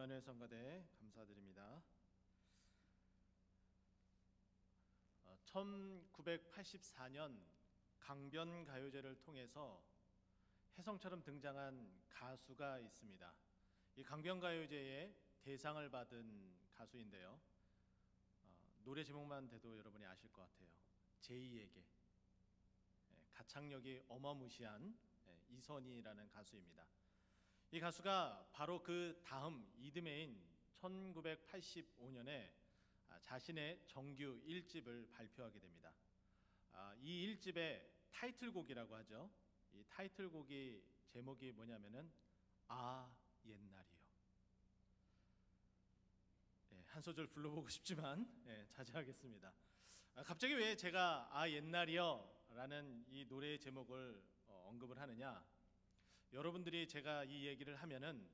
임마누엘 성가대 감사드립니다. 1984년 강변가요제를 통해서 혜성처럼 등장한 가수가 있습니다. 이 강변가요제의 대상을 받은 가수인데요. 노래 제목만 대도 여러분이 아실 것 같아요. 제2에게. 가창력이 어마무시한 이선희라는 가수입니다. 이 가수가 바로 그 다음 이듬해인 1985년에 자신의 정규 1집을 발표하게 됩니다. 이 1집의 타이틀곡이라고 하죠. 이 타이틀곡이 제목이 뭐냐면은 아 옛날이요. 한 소절 불러보고 싶지만 자제하겠습니다. 갑자기 왜 제가 아 옛날이요 라는 이 노래의 제목을 언급을 하느냐, 여러분들이 제가 이 얘기를 하면은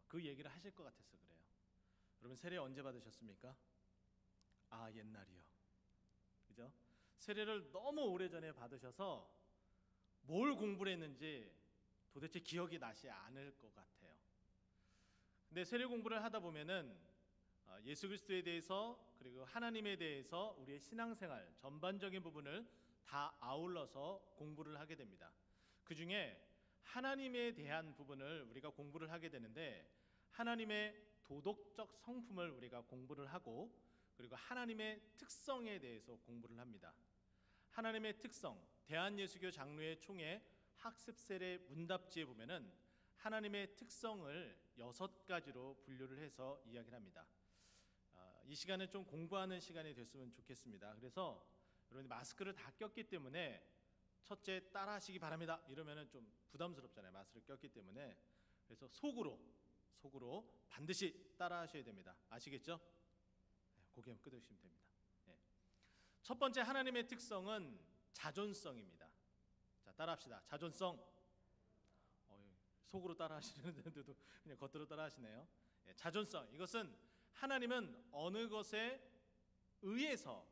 그 얘기를 하실 것 같아서 그래요. 여러분 세례 언제 받으셨습니까? 아 옛날이요. 그죠? 세례를 너무 오래전에 받으셔서 뭘 공부를 했는지 도대체 기억이 나지 않을 것 같아요. 근데 세례 공부를 하다 보면은 예수 그리스도에 대해서 그리고 하나님에 대해서 우리의 신앙생활 전반적인 부분을 다 아울러서 공부를 하게 됩니다. 그 중에 하나님에 대한 부분을 우리가 공부를 하게 되는데, 하나님의 도덕적 성품을 우리가 공부를 하고, 그리고 하나님의 특성에 대해서 공부를 합니다. 하나님의 특성, 대한예수교 장로회 총회 학습세례 문답지에 보면은 하나님의 특성을 6가지로 분류를 해서 이야기를 합니다. 이 시간은 좀 공부하는 시간이 됐으면 좋겠습니다. 그래서 여러분이 마스크를 다 꼈기 때문에 첫째 따라하시기 바랍니다 이러면은 좀 부담스럽잖아요, 마스크를 꼈기 때문에. 그래서 속으로 반드시 따라하셔야 됩니다. 아시겠죠? 고개 한번 끄덕이시면 됩니다. 첫 번째 하나님의 특성은 자존성입니다. 자, 따라합시다. 자존성. 속으로 따라하시는데도 그냥 겉으로 따라하시네요. 자존성. 이것은 하나님은 어느 것에 의해서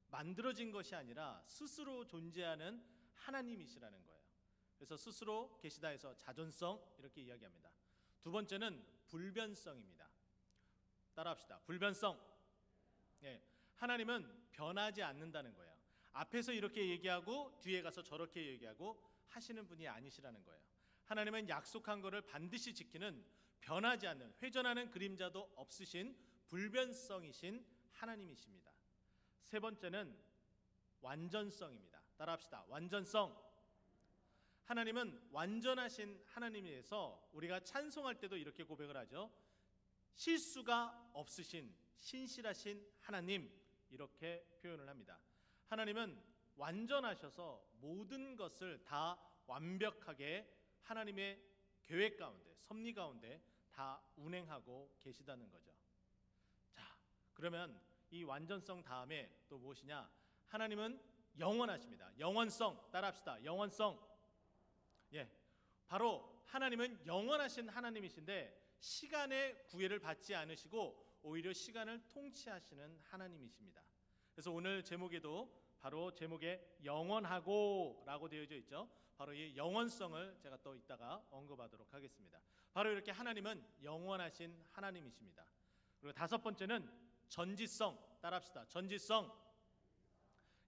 만들어진 것이 아니라 스스로 존재하는 하나님이시라는 거예요. 그래서 스스로 계시다 해서 자존성 이렇게 이야기합니다. 두 번째는 불변성입니다. 따라합시다. 불변성. 하나님은 변하지 않는다는 거예요. 앞에서 이렇게 얘기하고 뒤에 가서 저렇게 얘기하고 하시는 분이 아니시라는 거예요. 하나님은 약속한 것을 반드시 지키는, 변하지 않는, 회전하는 그림자도 없으신 불변성이신 하나님이십니다. 세 번째는 완전성입니다. 따라합시다. 완전성. 하나님은 완전하신 하나님이어서 우리가 찬송할 때도 이렇게 고백을 하죠. 실수가 없으신 신실하신 하나님, 이렇게 표현을 합니다. 하나님은 완전하셔서 모든 것을 다 완벽하게 하나님의 계획 가운데, 섭리 가운데 다 운행하고 계시다는 거죠. 자, 그러면 이 완전성 다음에 또 무엇이냐? 하나님은 영원하십니다. 영원성. 따라합시다. 영원성. 바로 하나님은 영원하신 하나님이신데 시간의 구애를 받지 않으시고 오히려 시간을 통치하시는 하나님이십니다. 그래서 오늘 제목에도 바로 제목에 영원하고 라고 되어져 있죠. 바로 이 영원성을 제가 또 이따가 언급하도록 하겠습니다. 바로 이렇게 하나님은 영원하신 하나님이십니다. 그리고 다섯 번째는 전지성. 따라합시다. 전지성.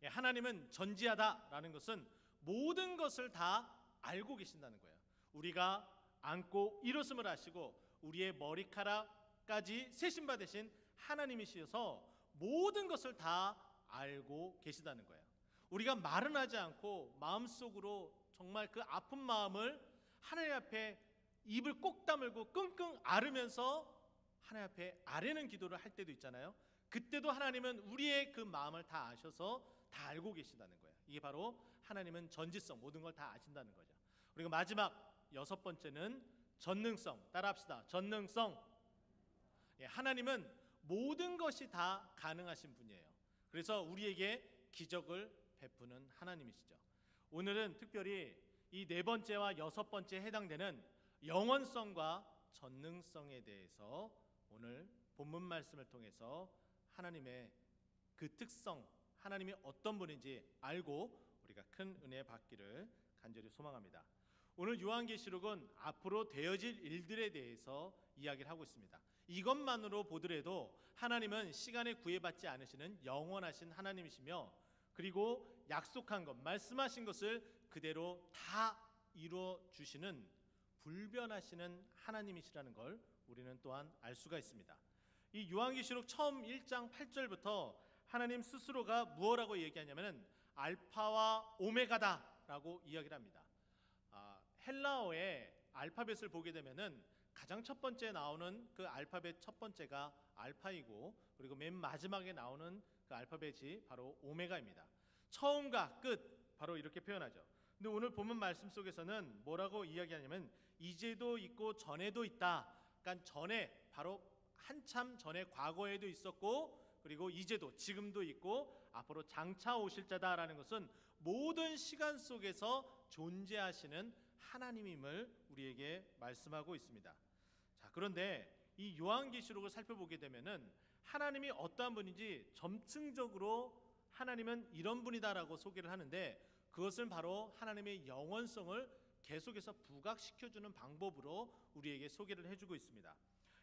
하나님은 전지하다라는 것은 모든 것을 다 알고 계신다는 거예요. 우리가 안고 일었음을 아시고 우리의 머리카락까지 세신 바 되신 하나님이시어서 모든 것을 다 알고 계시다는 거예요. 우리가 말은 하지 않고 마음속으로 정말 그 아픈 마음을 하나님 앞에 입을 꼭 다물고 끙끙 앓으면서 하나님 앞에 아뢰는 기도를 할 때도 있잖아요. 그때도 하나님은 우리의 그 마음을 다 아셔서 다 알고 계시다는 거예요. 이게 바로 하나님은 전지성, 모든 걸 다 아신다는 거죠. 그리고 마지막 여섯 번째는 전능성. 따라합시다. 전능성. 하나님은 모든 것이 다 가능하신 분이에요. 그래서 우리에게 기적을 베푸는 하나님이시죠. 오늘은 특별히 이 네 번째와 여섯 번째에 해당되는 영원성과 전능성에 대해서 오늘 본문 말씀을 통해서 하나님의 그 특성, 하나님이 어떤 분인지 알고 우리가 큰 은혜 받기를 간절히 소망합니다. 오늘 요한계시록은 앞으로 되어질 일들에 대해서 이야기를 하고 있습니다. 이것만으로 보더라도 하나님은 시간에 구애받지 않으시는 영원하신 하나님이시며, 그리고 약속한 것, 말씀하신 것을 그대로 다 이루어 주시는 불변하시는 하나님이시라는 걸 우리는 또한 알 수가 있습니다. 이 요한계시록 처음 1장 8절부터 하나님 스스로가 무엇라고 얘기하냐면은 알파와 오메가다라고 이야기를 합니다. 헬라어의 알파벳을 보게 되면은 가장 첫 번째 나오는 그 알파벳 첫 번째가 알파이고, 그리고 맨 마지막에 나오는 그 알파벳이 바로 오메가입니다. 처음과 끝, 바로 이렇게 표현하죠. 근데 오늘 본문 말씀 속에서는 뭐라고 이야기하냐면 이제도 있고 전에도 있다. 그러니까 전에, 바로 한참 전에 과거에도 있었고, 그리고 이제도, 지금도 있고 앞으로 장차 오실 자다라는 것은 모든 시간 속에서 존재하시는 하나님임을 우리에게 말씀하고 있습니다. 자, 그런데 이 요한계시록을 살펴보게 되면은 하나님이 어떠한 분인지 점층적으로 하나님은 이런 분이다라고 소개를 하는데, 그것은 바로 하나님의 영원성을 계속해서 부각시켜주는 방법으로 우리에게 소개를 해주고 있습니다.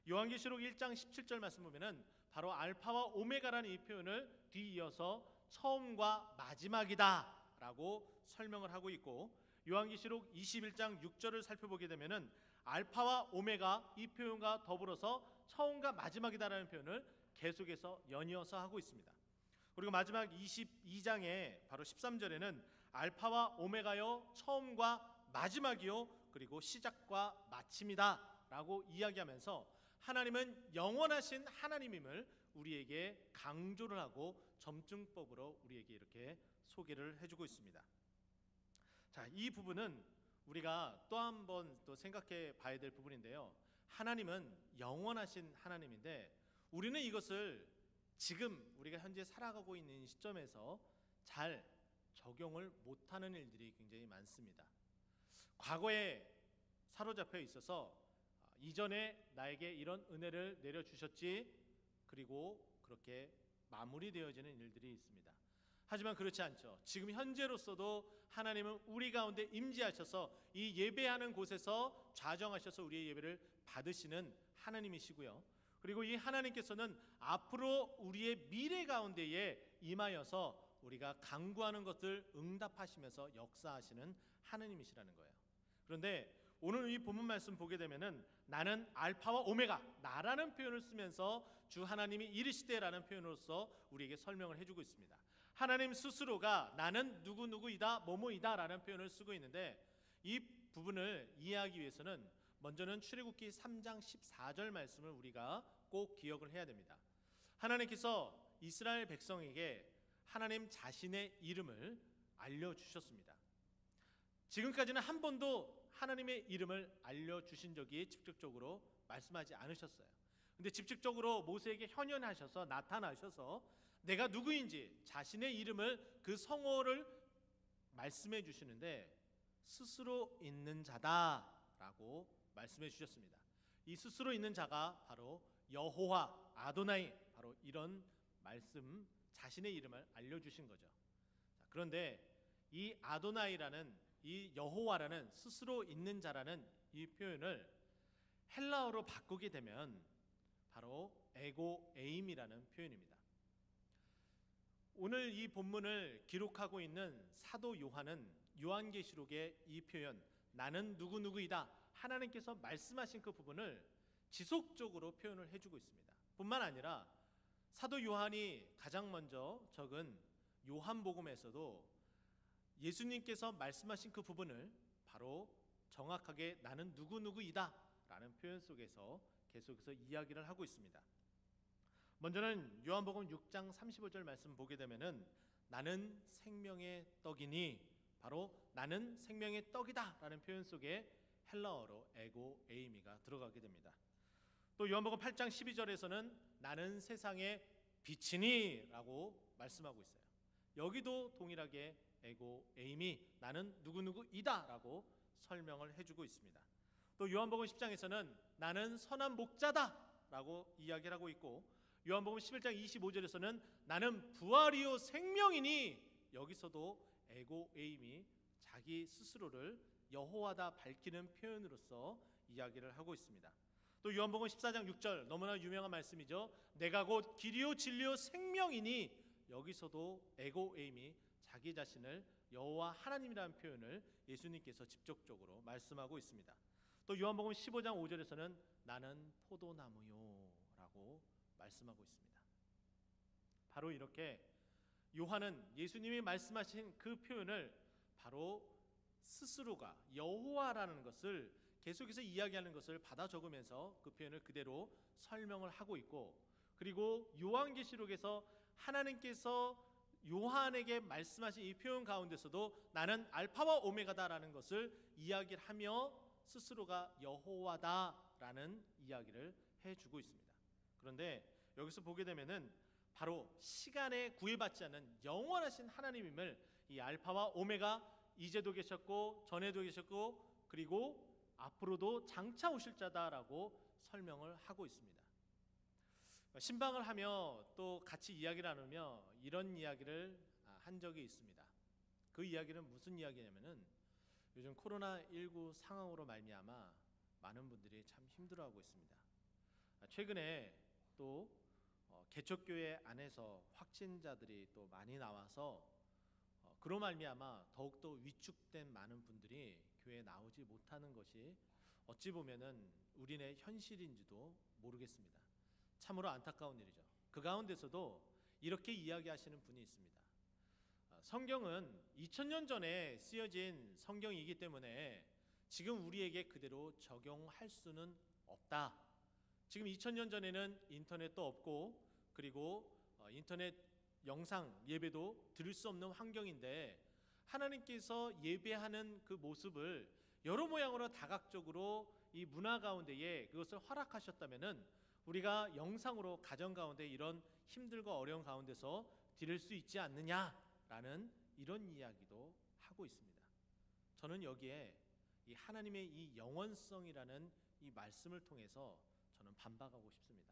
요한계시록 1장 17절 말씀 보면은 바로 알파와 오메가라는 이 표현을 뒤이어서 처음과 마지막이다라고 설명을 하고 있고, 요한계시록 21장 6절을 살펴보게 되면은 알파와 오메가 이 표현과 더불어서 처음과 마지막이다라는 표현을 계속해서 연이어서 하고 있습니다. 그리고 마지막 22장에 바로 13절에는 알파와 오메가요 처음과 마지막이요 그리고 시작과 마침이다 라고 이야기하면서 하나님은 영원하신 하나님임을 우리에게 강조를 하고 점증법으로 우리에게 이렇게 소개를 해주고 있습니다. 자, 이 부분은 우리가 또 한 번 또 생각해 봐야 될 부분인데요. 하나님은 영원하신 하나님인데 우리는 이것을 지금 우리가 현재 살아가고 있는 시점에서 잘 적용을 못하는 일들이 굉장히 많습니다. 과거에 사로잡혀 있어서 이전에 나에게 이런 은혜를 내려주셨지, 그리고 그렇게 마무리되어지는 일들이 있습니다. 하지만 그렇지 않죠. 지금 현재로서도 하나님은 우리 가운데 임재하셔서 이 예배하는 곳에서 좌정하셔서 우리의 예배를 받으시는 하나님이시고요. 그리고 이 하나님께서는 앞으로 우리의 미래 가운데에 임하여서 우리가 간구하는 것들 응답하시면서 역사하시는 하나님이시라는 거예요. 그런데 오늘 이 본문 말씀 보게 되면은 나는 알파와 오메가, 나라는 표현을 쓰면서 주 하나님이 이르시되라는 표현으로서 우리에게 설명을 해주고 있습니다. 하나님 스스로가 나는 누구누구이다 뭐뭐이다라는 표현을 쓰고 있는데, 이 부분을 이해하기 위해서는 먼저는 출애굽기 3장 14절 말씀을 우리가 꼭 기억을 해야 됩니다. 하나님께서 이스라엘 백성에게 하나님 자신의 이름을 알려주셨습니다. 지금까지는 한 번도 하나님의 이름을 알려주신 적이 직접적으로 말씀하지 않으셨어요. 근데 직접적으로 모세에게 현현하셔서 나타나셔서 내가 누구인지 자신의 이름을, 그 성호를 말씀해 주시는데 스스로 있는 자다라고 말씀해 주셨습니다. 이 스스로 있는 자가 바로 여호와 아도나이, 바로 이런 말씀, 자신의 이름을 알려주신 거죠. 그런데 이 아도나이라는, 이 여호와라는, 스스로 있는 자라는 이 표현을 헬라어로 바꾸게 되면 바로 에고 에임이라는 표현입니다. 오늘 이 본문을 기록하고 있는 사도 요한은 요한계시록의 이 표현, 나는 누구누구이다, 하나님께서 말씀하신 그 부분을 지속적으로 표현을 해주고 있습니다. 뿐만 아니라 사도 요한이 가장 먼저 적은 요한복음에서도 예수님께서 말씀하신 그 부분을 바로 정확하게 나는 누구누구이다 라는 표현 속에서 계속해서 이야기를 하고 있습니다. 먼저는 요한복음 6장 35절 말씀 보게 되면은 나는 생명의 떡이니, 바로 나는 생명의 떡이다 라는 표현 속에 헬라어로 에고 에이미가 들어가게 됩니다. 또 요한복음 8장 12절에서는 나는 세상의 빛이니 라고 말씀하고 있어요. 여기도 동일하게 에고 에이미, 나는 누구누구이다 라고 설명을 해주고 있습니다. 또 요한복음 10장에서는 나는 선한 목자다 라고 이야기를 하고 있고, 요한복음 11장 25절에서는 나는 부활이요 생명이니, 여기서도 에고 에임이 자기 스스로를 여호와다 밝히는 표현으로서 이야기를 하고 있습니다. 또 요한복음 14장 6절 너무나 유명한 말씀이죠. 내가 곧 길이요 진리요 생명이니, 여기서도 에고에임이 자기 자신을 여호와 하나님이라는 표현을 예수님께서 직접적으로 말씀하고 있습니다. 또 요한복음 15장 5절에서는 나는 포도나무요 라고 말씀하고 있습니다. 바로 이렇게 요한은 예수님이 말씀하신 그 표현을 바로 스스로가 여호와라는 것을 계속해서 이야기하는 것을 받아 적으면서 그 표현을 그대로 설명을 하고 있고, 그리고 요한계시록에서 하나님께서 요한에게 말씀하신 이 표현 가운데서도 나는 알파와 오메가다라는 것을 이야기를 하며 스스로가 여호와다라는 이야기를 해주고 있습니다. 그런데 여기서 보게 되면은 바로 시간에 구애받지 않는 영원하신 하나님임을 이 알파와 오메가, 이제도 계셨고 전에도 계셨고 그리고 앞으로도 장차 오실 자다라고 설명을 하고 있습니다. 신방을 하며 또 같이 이야기를 나누며 이런 이야기를 한 적이 있습니다. 그 이야기는 무슨 이야기냐면은 요즘 코로나19 상황으로 말미암아 많은 분들이 참 힘들어하고 있습니다. 최근에 또 개척교회 안에서 확진자들이 또 많이 나와서 그로 말미암아 더욱더 위축된 많은 분들이 교회에 나오지 못하는 것이 어찌 보면은 우리네 현실인지도 모르겠습니다. 참으로 안타까운 일이죠. 그 가운데서도 이렇게 이야기하시는 분이 있습니다. 성경은 2000년 전에 쓰여진 성경이기 때문에 지금 우리에게 그대로 적용할 수는 없다. 지금 2000년 전에는 인터넷도 없고 그리고 인터넷 영상 예배도 들을 수 없는 환경인데 하나님께서 예배하는 그 모습을 여러 모양으로 다각적으로 이 문화 가운데에 그것을 허락하셨다면은 우리가 영상으로 가정 가운데 이런 힘들고 어려운 가운데서 드릴 수 있지 않느냐라는 이런 이야기도 하고 있습니다. 저는 여기에 이 하나님의 이 영원성이라는 이 말씀을 통해서 저는 반박하고 싶습니다.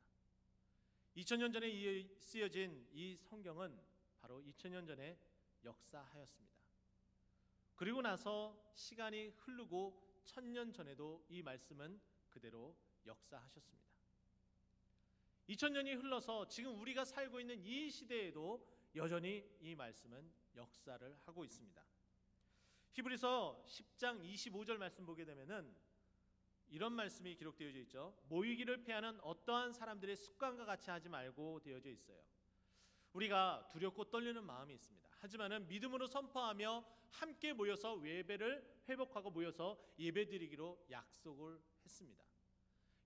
2000년 전에 쓰여진 이 성경은 바로 2000년 전에 역사하였습니다. 그리고 나서 시간이 흐르고 1000년 전에도 이 말씀은 그대로 역사하셨습니다. 2000년이 흘러서 지금 우리가 살고 있는 이 시대에도 여전히 이 말씀은 역사를 하고 있습니다. 히브리서 10장 25절 말씀 보게 되면은 이런 말씀이 기록되어 있죠. 모이기를 피하는 어떠한 사람들의 습관과 같이 하지 말고 되어져 있어요. 우리가 두렵고 떨리는 마음이 있습니다. 하지만은 믿음으로 선포하며 함께 모여서 예배를 회복하고 모여서 예배드리기로 약속을 했습니다.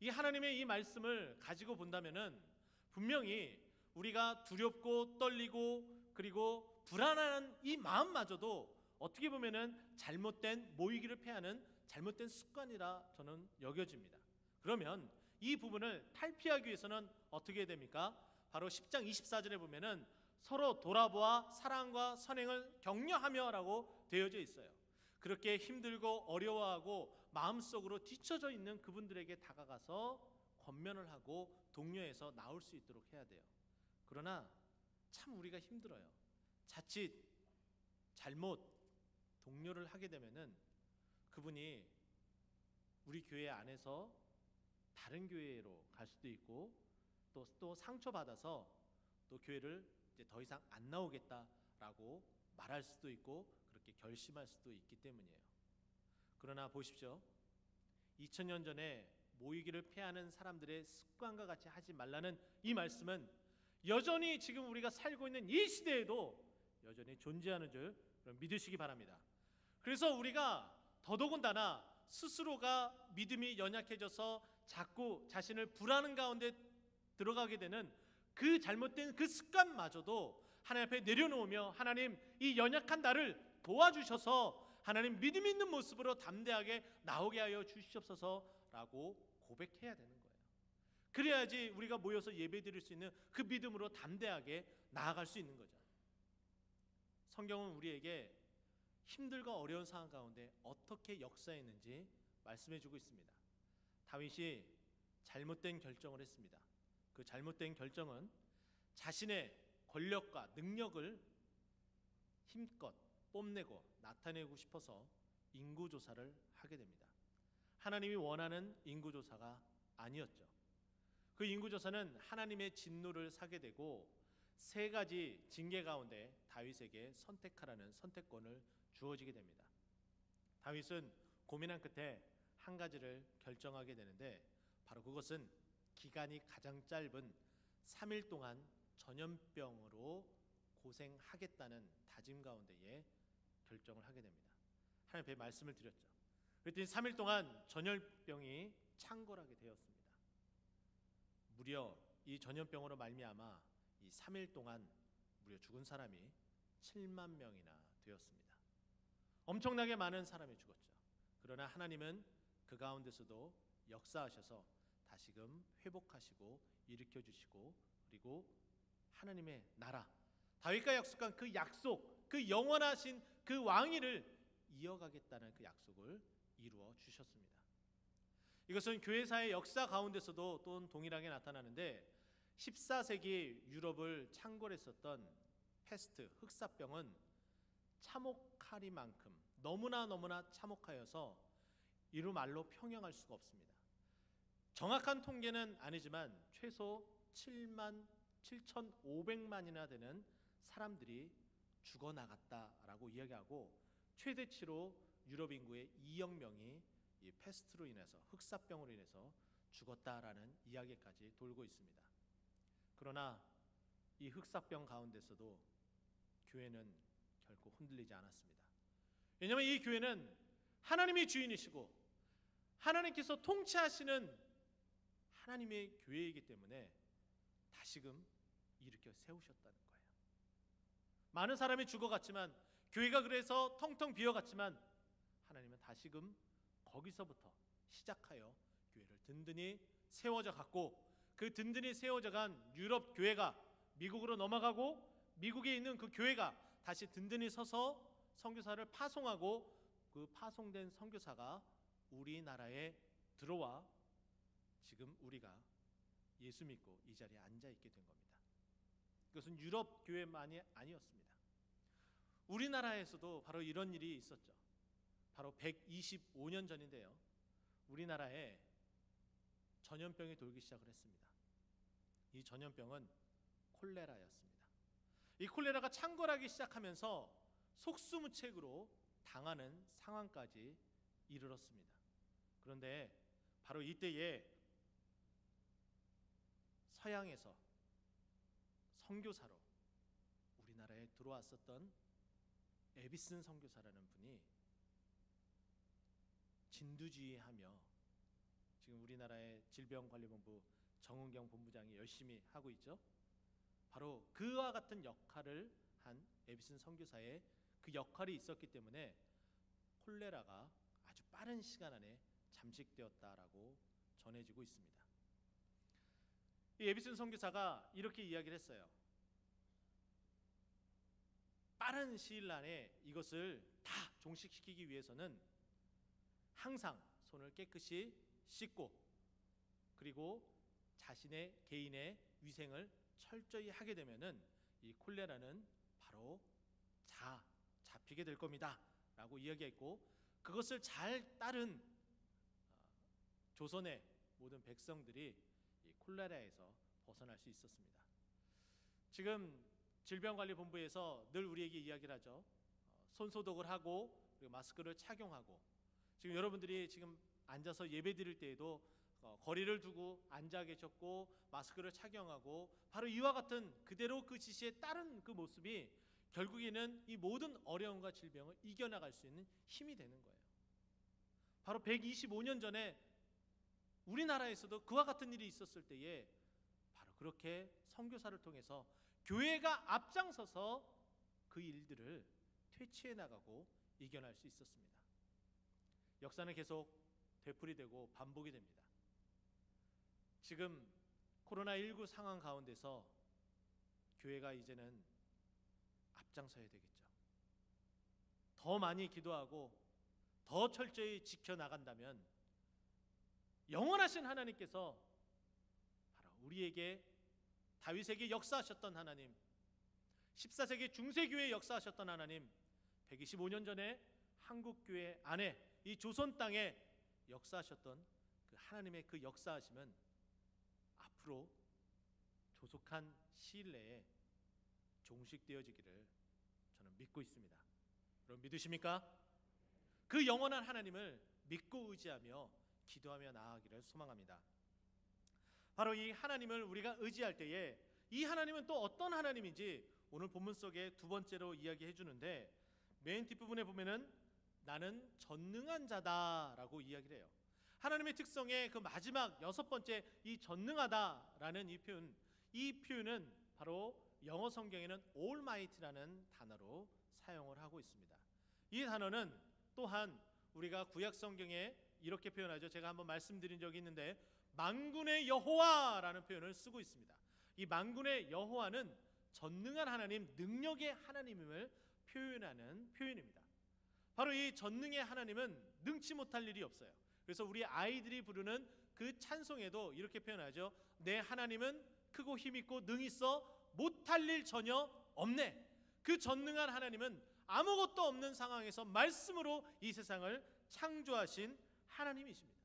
이 하나님의 이 말씀을 가지고 본다면은 분명히 우리가 두렵고 떨리고 그리고 불안한 이 마음마저도 어떻게 보면은 잘못된 모이기를 피하는 잘못된 습관이라 저는 여겨집니다. 그러면 이 부분을 탈피하기 위해서는 어떻게 해야 됩니까? 바로 10장 24절에 보면은 서로 돌아보아 사랑과 선행을 격려하며라고 되어져 있어요. 그렇게 힘들고 어려워하고 마음속으로 뒤처져 있는 그분들에게 다가가서 권면을 하고 독려해서 나올 수 있도록 해야 돼요. 그러나 참 우리가 힘들어요. 자칫 잘못 독려를 하게 되면은 그분이 우리 교회 안에서 다른 교회로 갈 수도 있고 또 상처받아서 또 교회를 이제 더 이상 안 나오겠다라고 말할 수도 있고 그렇게 결심할 수도 있기 때문이에요. 그러나 보십시오. 2000년 전에 모이기를 피하는 사람들의 습관과 같이 하지 말라는 이 말씀은 여전히 지금 우리가 살고 있는 이 시대에도 여전히 존재하는 줄 믿으시기 바랍니다. 그래서 우리가 더더군다나 스스로가 믿음이 연약해져서 자꾸 자신을 불안한 가운데 들어가게 되는 그 잘못된 그 습관마저도 하나님 앞에 내려놓으며 하나님 이 연약한 나를 도와주셔서 하나님 믿음 있는 모습으로 담대하게 나오게 하여 주시옵소서라고 고백해야 되는 거예요. 그래야지 우리가 모여서 예배드릴 수 있는 그 믿음으로 담대하게 나아갈 수 있는 거죠. 성경은 우리에게 힘들고 어려운 상황 가운데 어떻게 역사했는지 말씀해주고 있습니다. 다윗이 잘못된 결정을 했습니다. 그 잘못된 결정은 자신의 권력과 능력을 힘껏 뽐내고 나타내고 싶어서 인구조사를 하게 됩니다. 하나님이 원하는 인구조사가 아니었죠. 그 인구조사는 하나님의 진노를 사게 되고 세 가지 징계 가운데 다윗에게 선택하라는 선택권을 주어지게 됩니다. 다윗은 고민한 끝에 한 가지를 결정하게 되는데 바로 그것은 기간이 가장 짧은 3일 동안 전염병으로 고생하겠다는 다짐 가운데에 결정을 하게 됩니다. 하나님 앞에 말씀을 드렸죠. 그랬더니 3일 동안 전염병이 창궐하게 되었습니다. 무려 이 전염병으로 말미암아 이 3일 동안 무려 죽은 사람이 7만 명이나 되었습니다. 엄청나게 많은 사람이 죽었죠. 그러나 하나님은 그 가운데서도 역사하셔서 다시금 회복하시고 일으켜주시고 그리고 하나님의 나라, 다윗과 약속한 그 약속, 그 영원하신 그 왕위를 이어가겠다는 그 약속을 이루어 주셨습니다. 이것은 교회사의 역사 가운데서도 또한 동일하게 나타나는데 14세기 유럽을 창궐했었던 패스트, 흑사병은 참혹하리만큼 너무나 참혹하여서 이루 말로 평형할 수가 없습니다. 정확한 통계는 아니지만 최소 7만 7,500만이나 되는 사람들이 죽어나갔다라고 이야기하고 최대치로 유럽 인구의 2억 명이 이 패스트로 인해서 흑사병으로 인해서 죽었다라는 이야기까지 돌고 있습니다. 그러나 이 흑사병 가운데서도 교회는 결코 흔들리지 않았습니다. 왜냐하면 이 교회는 하나님이 주인이시고 하나님께서 통치하시는 하나님의 교회이기 때문에 다시금 일으켜 세우셨다는 거예요. 많은 사람이 죽어갔지만 교회가 그래서 텅텅 비어갔지만 하나님은 다시금 거기서부터 시작하여 교회를 든든히 세워져 갔고 그 든든히 세워져 간 유럽 교회가 미국으로 넘어가고 미국에 있는 그 교회가 다시 든든히 서서 선교사를 파송하고 그 파송된 선교사가 우리나라에 들어와 지금 우리가 예수 믿고 이 자리에 앉아 있게 된 겁니다. 그것은 유럽 교회만이 아니었습니다. 우리나라에서도 바로 이런 일이 있었죠. 바로 125년 전인데요. 우리나라에 전염병이 돌기 시작을 했습니다. 이 전염병은 콜레라였습니다. 이 콜레라가 창궐하기 시작하면서 속수무책으로 당하는 상황까지 이르렀습니다. 그런데 바로 이때에 서양에서 선교사로 우리나라에 들어왔었던 에비슨 선교사라는 분이 진두지휘하며 지금 우리나라의 질병관리본부 정은경 본부장이 열심히 하고 있죠. 바로 그와 같은 역할을 한 에비슨 선교사의 그 역할이 있었기 때문에 콜레라가 아주 빠른 시간 안에 잠식되었다라고 전해지고 있습니다. 이 에비슨 선교사가 이렇게 이야기를 했어요. 빠른 시일 안에 이것을 다 종식시키기 위해서는 항상 손을 깨끗이 씻고 그리고 자신의 개인의 위생을 철저히 하게 되면은 이 콜레라는 바로 잡히게 될 겁니다 라고 이야기했고 그것을 잘 따른 조선의 모든 백성들이 이 콜레라에서 벗어날 수 있었습니다. 지금 질병관리본부에서 늘 우리에게 이야기를 하죠. 손소독을 하고 그리고 마스크를 착용하고 지금 여러분들이 지금 앉아서 예배 드릴 때에도 거리를 두고 앉아 계셨고 마스크를 착용하고 바로 이와 같은 그대로 그 지시에 따른 그 모습이 결국에는 이 모든 어려움과 질병을 이겨나갈 수 있는 힘이 되는 거예요. 바로 125년 전에 우리나라에서도 그와 같은 일이 있었을 때에 바로 그렇게 선교사를 통해서 교회가 앞장서서 그 일들을 퇴치해 나가고 이겨낼 수 있었습니다. 역사는 계속 되풀이되고 반복이 됩니다. 지금 코로나19 상황 가운데서 교회가 이제는 앞장서야 되겠죠. 더 많이 기도하고 더 철저히 지켜나간다면 영원하신 하나님께서 바로 우리에게 다윗에게 역사하셨던 하나님, 14세기 중세교회에 역사하셨던 하나님, 125년 전에 한국 교회 안에 이 조선 땅에 역사하셨던 그 하나님의 그 역사하심은 앞으로 조속한 시일 내에 종식되어지기를 저는 믿고 있습니다. 여러분 믿으십니까? 그 영원한 하나님을 믿고 의지하며 기도하며 나아가기를 소망합니다. 바로 이 하나님을 우리가 의지할 때에 이 하나님은 또 어떤 하나님인지 오늘 본문 속에 두 번째로 이야기해 주는데, 맨 뒷부분에 보면은 나는 전능한 자다라고 이야기를 해요. 하나님의 특성의 그 마지막 여섯 번째 이 전능하다라는 이 표현은 바로 영어 성경에는 Almight라는 단어로 사용을 하고 있습니다. 이 단어는 또한 우리가 구약 성경에 이렇게 표현하죠. 제가 한번 말씀드린 적이 있는데 만군의 여호와라는 표현을 쓰고 있습니다. 이 만군의 여호와는 전능한 하나님, 능력의 하나님임을 표현하는 표현입니다. 바로 이 전능의 하나님은 능치 못할 일이 없어요. 그래서 우리 아이들이 부르는 그 찬송에도 이렇게 표현하죠. 내 하나님은 크고 힘있고 능히 있어 못할 일 전혀 없네. 그 전능한 하나님은 아무것도 없는 상황에서 말씀으로 이 세상을 창조하신 하나님이십니다.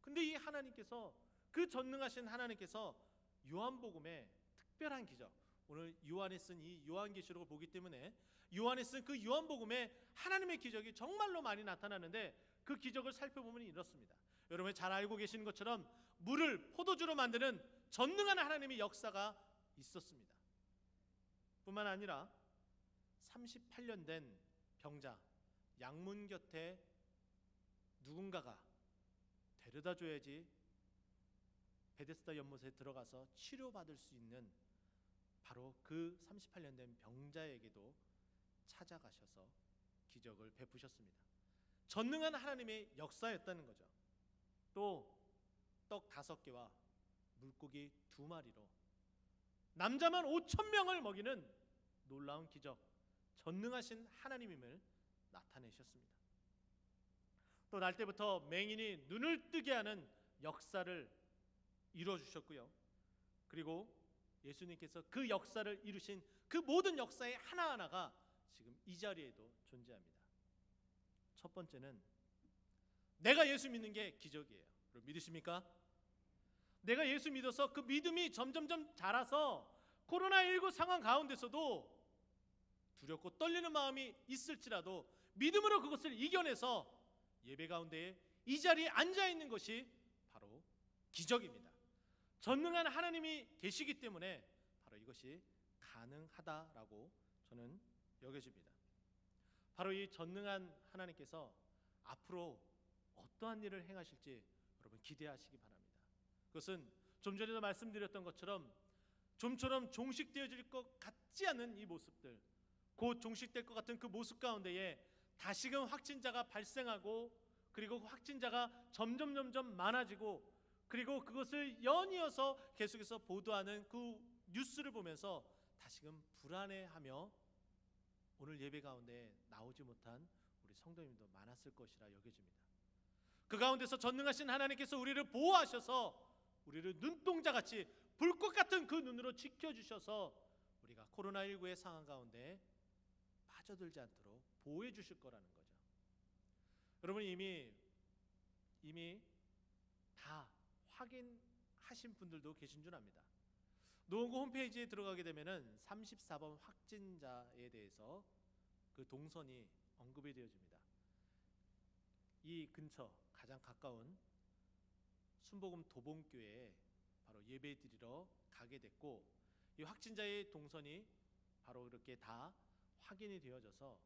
근데 이 하나님께서, 그 전능하신 하나님께서 요한복음에 특별한 기적, 오늘 요한이 쓴 이 요한계시록을 보기 때문에 요한이 쓴 그 요한복음에 하나님의 기적이 정말로 많이 나타나는데 그 기적을 살펴보면 이렇습니다. 여러분이 잘 알고 계시는 것처럼 물을 포도주로 만드는 전능한 하나님의 역사가 있었습니다. 뿐만 아니라 38년 된 병자 양문 곁에 누군가가 데려다 줘야지 베데스다 연못에 들어가서 치료받을 수 있는 바로 그 38년 된 병자에게도 찾아가셔서 기적을 베푸셨습니다. 전능한 하나님의 역사였다는 거죠. 또 떡 5개와 물고기 2마리로 남자만 5,000명을 먹이는 놀라운 기적, 전능하신 하나님임을 나타내셨습니다. 또 날 때부터 맹인이 눈을 뜨게 하는 역사를 이루어주셨고요. 그리고 예수님께서 그 역사를 이루신 그 모든 역사의 하나하나가 지금 이 자리에도 존재합니다. 첫 번째는 내가 예수 믿는 게 기적이에요. 여러분 믿으십니까? 내가 예수 믿어서 그 믿음이 점점점 자라서 코로나19 상황 가운데서도 두렵고 떨리는 마음이 있을지라도 믿음으로 그것을 이겨내서 예배 가운데에 이 자리에 앉아있는 것이 바로 기적입니다. 전능한 하나님이 계시기 때문에 바로 이것이 가능하다라고 저는 여겨집니다. 바로 이 전능한 하나님께서 앞으로 어떠한 일을 행하실지 여러분 기대하시기 바랍니다. 그것은 좀 전에도 말씀드렸던 것처럼 좀처럼 종식되어질 것 같지 않은 이 모습들, 곧 종식될 것 같은 그 모습 가운데에 다시금 확진자가 발생하고 그리고 확진자가 점점 많아지고 그리고 그것을 연이어서 계속해서 보도하는 그 뉴스를 보면서 다시금 불안해하며 오늘 예배 가운데 나오지 못한 우리 성도님도 많았을 것이라 여겨집니다. 그 가운데서 전능하신 하나님께서 우리를 보호하셔서 우리를 눈동자같이 불꽃 같은 그 눈으로 지켜주셔서 우리가 코로나19의 상황 가운데 빠져들지 않도록 보호해 주실 거라는 거죠. 여러분 이미 다 확인하신 분들도 계신 줄 압니다. 노원구 홈페이지에 들어가게 되면은 34번 확진자에 대해서 그 동선이 언급이 되어집니다. 이 근처 가장 가까운 순복음 도봉교회에 바로 예배 드리러 가게 됐고 이 확진자의 동선이 바로 이렇게 다 확인이 되어져서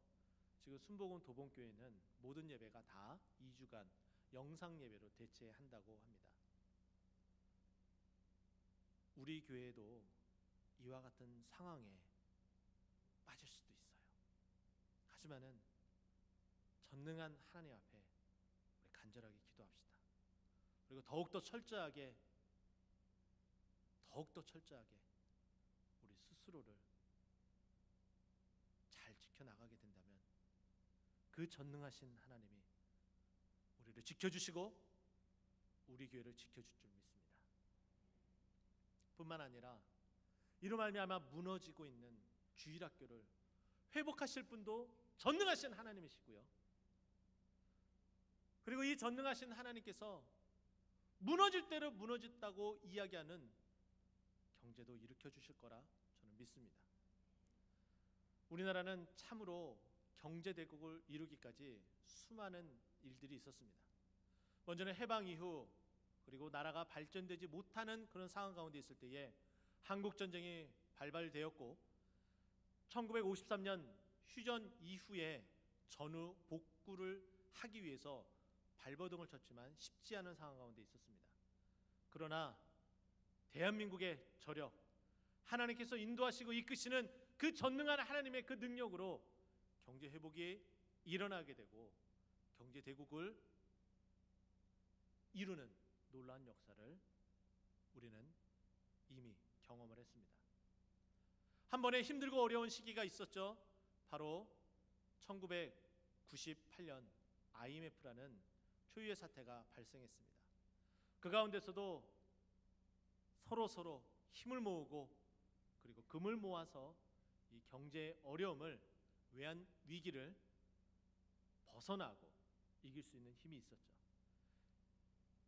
지금 순복음 도봉교회는 모든 예배가 다 2주간 영상 예배로 대체한다고 합니다. 우리 교회도 이와 같은 상황에 빠질 수도 있어요. 하지만은 전능한 하나님 앞에 우리 간절하게 기도합시다. 그리고 더욱더 철저하게 우리 스스로를 잘 지켜나가게 된다면 그 전능하신 하나님이 우리를 지켜주시고 우리 교회를 지켜줄 줄 믿습니다. 뿐만 아니라 이로 말미암아 무너지고 있는 주일학교를 회복하실 분도 전능하신 하나님이시고요. 그리고 이 전능하신 하나님께서 무너질 대로 무너졌다고 이야기하는 경제도 일으켜 주실 거라 저는 믿습니다. 우리나라는 참으로 경제대국을 이루기까지 수많은 일들이 있었습니다. 먼저는 해방 이후 그리고 나라가 발전되지 못하는 그런 상황 가운데 있을 때에 한국전쟁이 발발되었고 1953년 휴전 이후에 전후 복구를 하기 위해서 발버둥을 쳤지만 쉽지 않은 상황 가운데 있었습니다. 그러나 대한민국의 저력, 하나님께서 인도하시고 이끄시는 그 전능한 하나님의 그 능력으로 경제 회복이 일어나게 되고 경제 대국을 이루는 놀라운 역사를 우리는 이미 경험을 했습니다. 한 번에 힘들고 어려운 시기가 있었죠. 바로 1998년 IMF라는 초유의 사태가 발생했습니다. 그 가운데서도 서로 힘을 모으고 그리고 금을 모아서 이 경제 어려움을 외환 위기를 벗어나고 이길 수 있는 힘이 있었죠.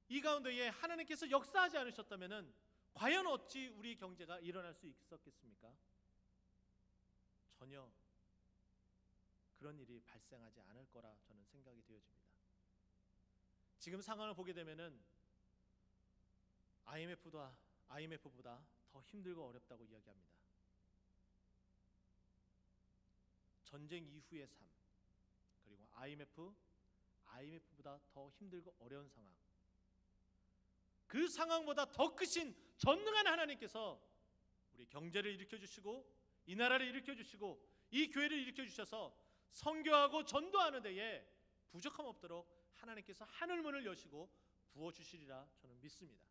이 가운데에 하나님께서 역사하지 않으셨다면 과연 어찌 우리 경제가 일어날 수 있었겠습니까? 전혀 그런 일이 발생하지 않을 거라 저는 생각이 되어집니다. 지금 상황을 보게 되면은 IMF보다 더 힘들고 어렵다고 이야기합니다. 전쟁 이후의 삶, 그리고 IMF보다 더 힘들고 어려운 상황, 그 상황보다 더 크신 전능한 하나님께서 우리 경제를 일으켜 주시고 이 나라를 일으켜 주시고 이 교회를 일으켜 주셔서 선교하고 전도하는 데에 부족함 없도록 하나님께서 하늘 문을 여시고 부어 주시리라 저는 믿습니다.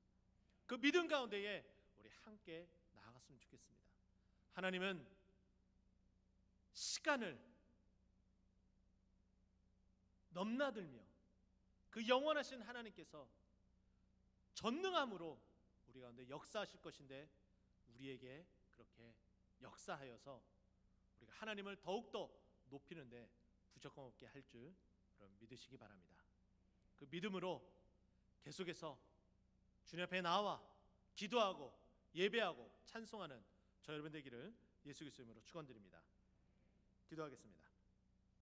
그 믿음 가운데에 우리 함께 나아갔으면 좋겠습니다. 하나님은 시간을 넘나들며 그 영원하신 하나님께서 전능함으로 우리 가운데 역사하실 것인데 우리에게 그렇게 역사하여서 우리가 하나님을 더욱더 높이는데 부족함 없게 할 줄 믿으시기 바랍니다. 그 믿음으로 계속해서 주님 앞에 나와 기도하고 예배하고 찬송하는 저 여러분 되기를 예수 그리스도 이름으로 축원드립니다. 기도하겠습니다.